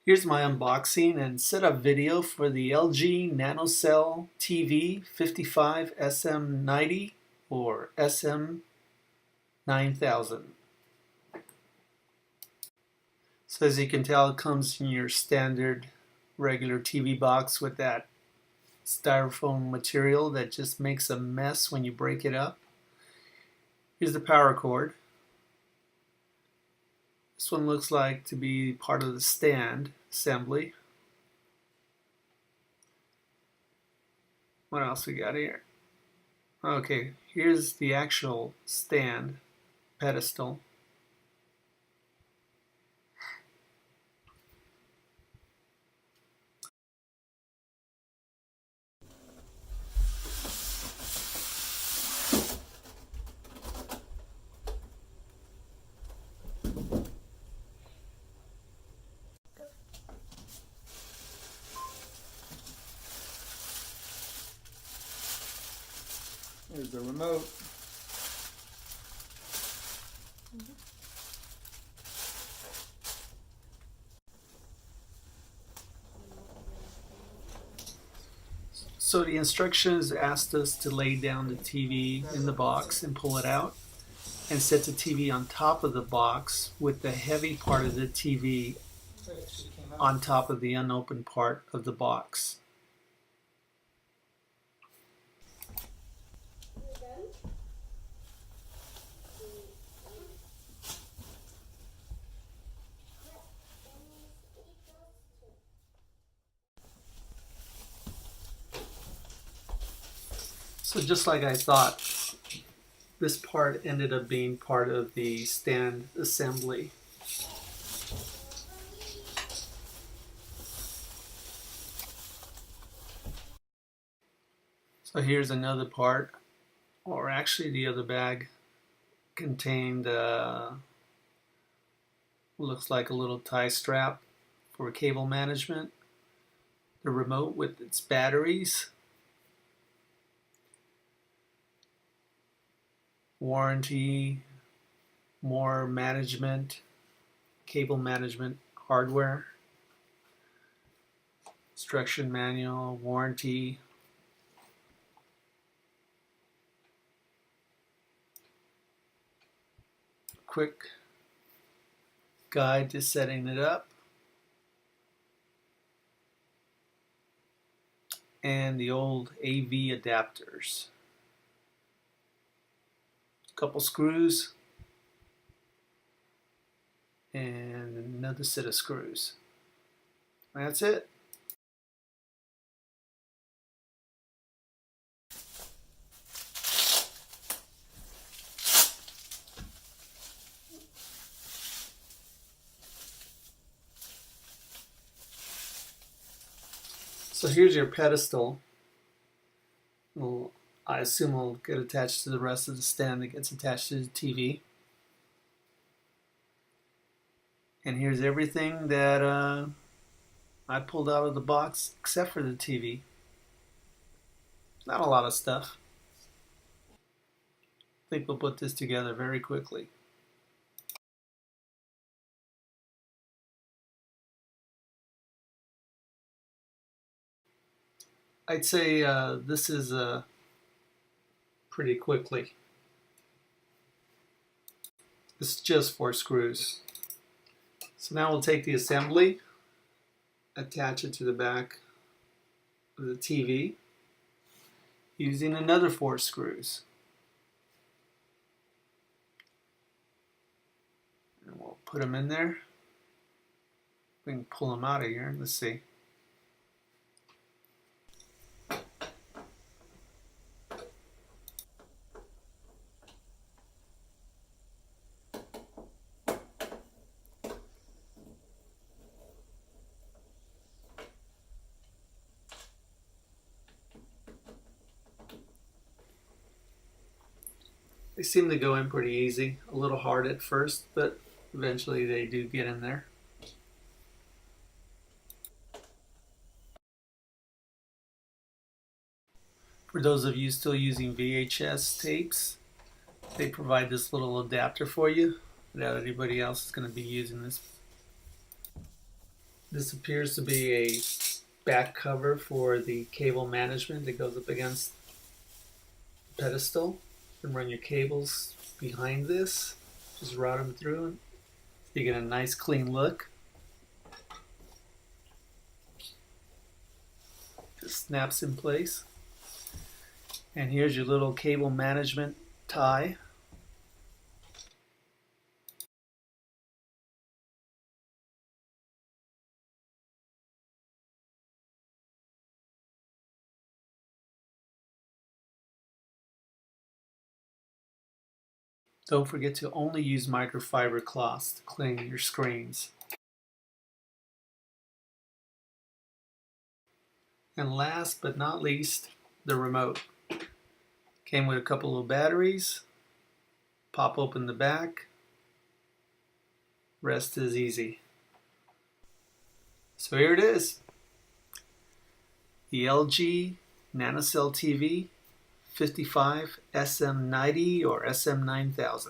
Here's my unboxing and setup video for the LG Nanocell TV 55SM90 or SM9000. So as you can tell, it comes in your standard regular TV box with that styrofoam material that just makes a mess when you break it up. Here's the power cord. This one looks like to be part of the stand assembly. What else we got here? Okay, here's the actual stand pedestal. There's the remote. So the instructions asked us to lay down the TV in the box and pull it out and set the TV on top of the box with the heavy part of the TV on top of the unopened part of the box. So just like I thought, this part ended up being part of the stand assembly. So here's another part, or actually the other bag contained looks like a little tie strap for cable management, the remote with its batteries, warranty, more management, cable management hardware, instruction manual, warranty, quick guide to setting it up, and the old AV adapters. Couple screws and another set of screws. That's it. So here's your pedestal. Well, I assume will get attached to the rest of the stand that gets attached to the TV. And here's everything that I pulled out of the box except for the TV. Not a lot of stuff. I think we'll put this together very quickly. I'd say this is pretty quickly. This is just 4 screws. So now we'll take the assembly, attach it to the back of the TV using another 4 screws. And we'll put them in there. We can pull them out of here. Let's see. They seem to go in pretty easy, a little hard at first, but eventually they do get in there. For those of you still using VHS tapes, they provide this little adapter for you. Not everybody else is going to be using this. This appears to be a back cover for the cable management that goes up against the pedestal. And run your cables behind this. Just route them through. So you get a nice clean look. Just snaps in place. And here's your little cable management tie. Don't forget to only use microfiber cloths to clean your screens. And last but not least, the remote. Came with a couple of batteries. Pop open the back. Rest is easy. So here it is. The LG Nanocell TV 55SM90 or SM9000.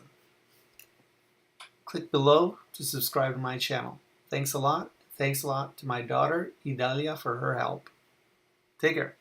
Click below to subscribe to my channel. Thanks a lot. Thanks a lot to my daughter, Idalia, for her help. Take care.